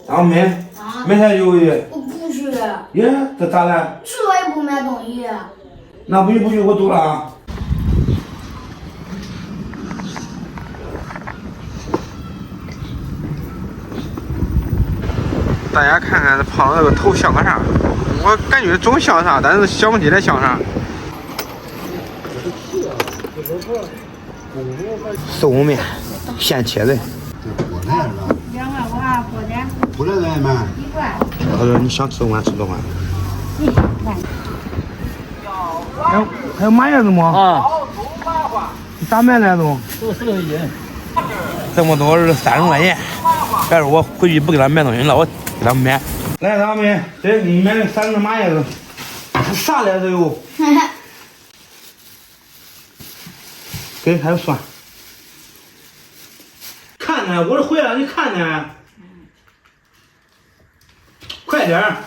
啊没？买啥鱿鱼？我不去，耶，这咋了？去我也不买东西。那不去不去，我走了啊。大家看看这胖子这个头像个啥？我感觉总像啥，但是想不起来像啥。寿面，现切的。过来是吧2块5啊，过来。过来来嘛。1块。他说你想吃碗吃多碗。还有麻叶子吗？啊，你咋买来的？都10块钱。这么多是30块钱，但是我回去不给他买东西了，我给他买。来，大妹，这给你买了3个麻叶子，啥来着哟？给，还有蒜。看呢，我这回来你看呢。快点儿。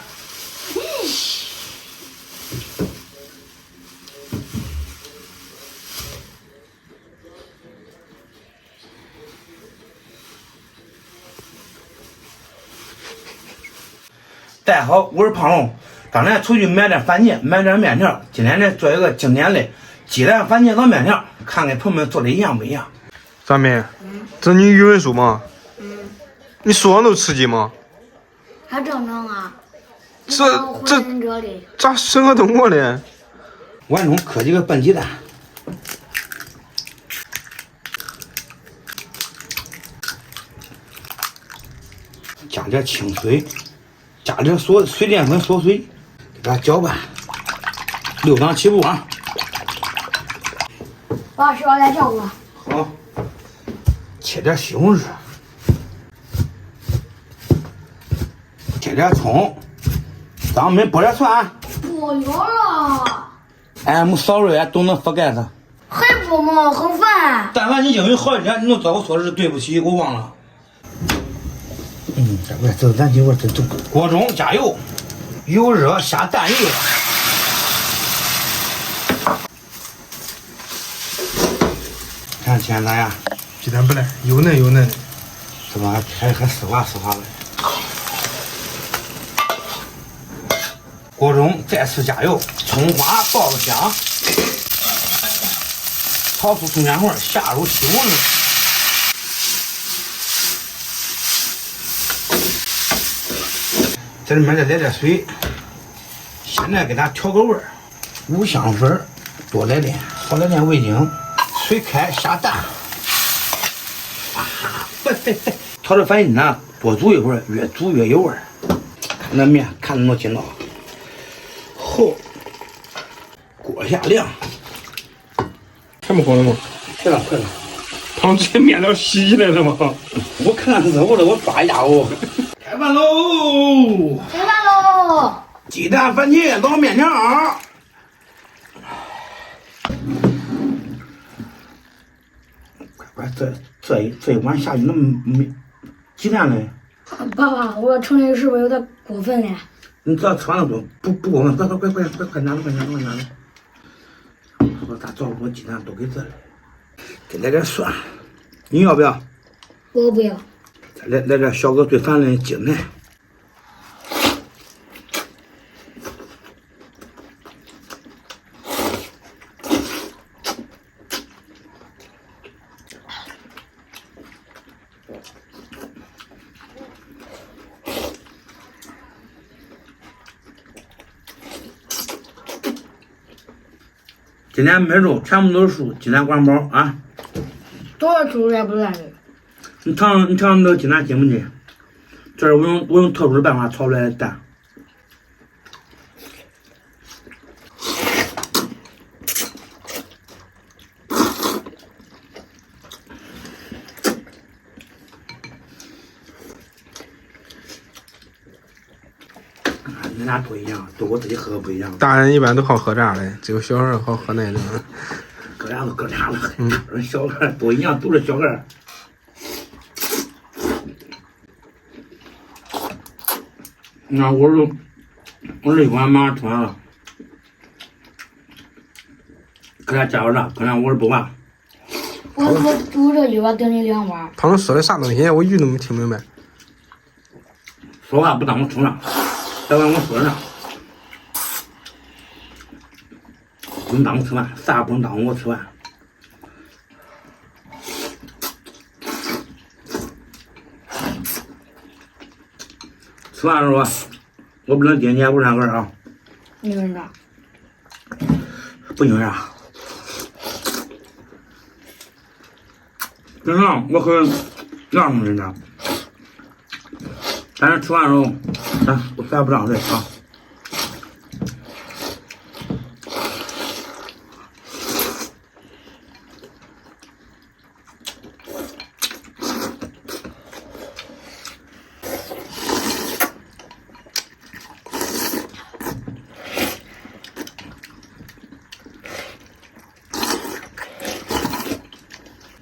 大家好，我是胖龙。刚才出去买点番茄，买点面条。今天呢，做一个经典的鸡蛋番茄炒面条，看看朋友们做的一样不一样。张明，这你语文书吗？你书上都吃鸡吗？还正常啊。这里。咋审核通过的？碗中磕几个笨鸡蛋，加点清水，加点水淀粉缩水，给它搅拌，6档起步啊！把烧来叫我。好，切点西红柿，切点葱，咱们剥点蒜。不要了。I'm sorry, I don't forget。还不嘛，很烦。但凡你英语好一点，你能知道我说的是对不起，我忘了。这咱一会儿这锅中加油，油热下蛋液。看现在呀，鸡蛋不赖，又嫩又嫩的，是吧？还丝滑丝滑的。锅中再次加油，葱花爆个香，炒出葱香味，下入西红柿。这里面再来点水，现在给它调个味儿，五香粉多来点，少来点味精，水开下蛋，调这饭呢多煮一会儿，越煮越有味儿。那面看着能劲道，厚，锅下凉，还没好了吗？快了快了，胖子这面条洗起来了吗？我看热乎了，我抓一下哦。开饭喽！吃饭喽！鸡蛋番茄炒面条。快，这一碗下去那么没鸡蛋嘞？爸爸，我盛的是不是有点过分了？你只要吃完了不过分，快拿着。我咋照顾我鸡蛋都给这里，给来点蒜，你要不要？我不要。再来点小哥最烦的精蛋。今天买肉全部都是素，鸡蛋管饱啊！多少猪也不烂的。你尝尝这鸡蛋进不进？这是我用特殊的办法炒出来的蛋。你俩不一样，都我自己喝不一样。大人一般都好喝这样的，只有小孩好喝那种。各家都各家了，小孩都一样，都是小孩。那我这一碗马上吃完了，搁点加油炸，可能我是不完。我这一碗顶你2碗。他们说的啥东西？我一句都没听明白。说话不耽误吃饭，再往我说上，不用耽误吃饭，啥也不用耽误我吃饭。吃饭的时候，我不能盯你不上根啊。因为啥？不因为啥？平常我很让着人家，但是吃饭的时候，我啥也不让人啊。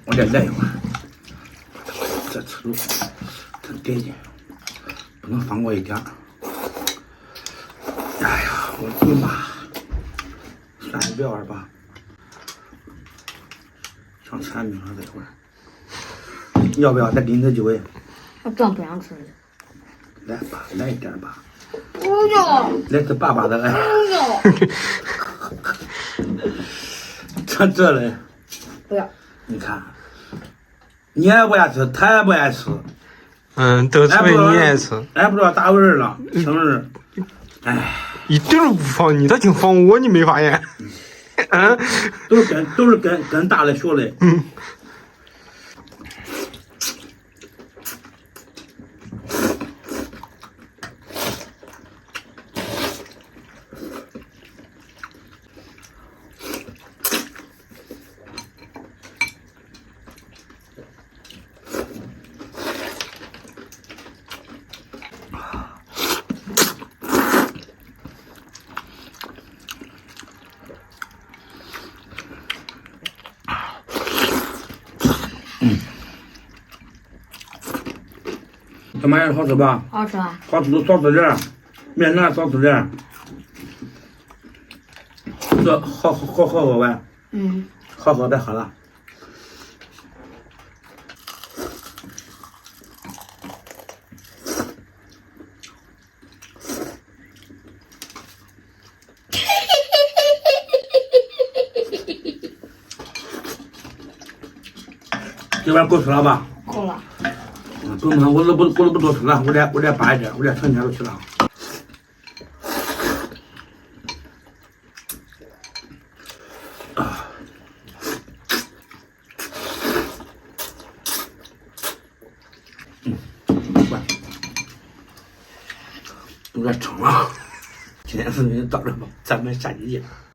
我再来一会儿，这吃肉，这得劲，不能放过一点儿。哎呀，我的妈！算了，不要了吧，想吃俺命了这会儿。要不要再给你个机会？我真不想吃。来吧，来一点吧。不要。来自爸爸的爱。不要。这嘞？不要。你看，你也不爱吃，他也不爱吃。都是为你爱吃。俺不知道咋回事了，生日，哎，一点都不放你，他净放我，你没发现？都是跟大的学的。这玩意儿好吃吧？好吃啊！好吃少吃点，面条少吃点。这好喝呗。好喝别喝了。这碗够吃了吧？够了。不用，我都不多吃了，我再扒一点，我再盛点就吃了。快，有点撑了。今天视频就到这吧，咱们下期见。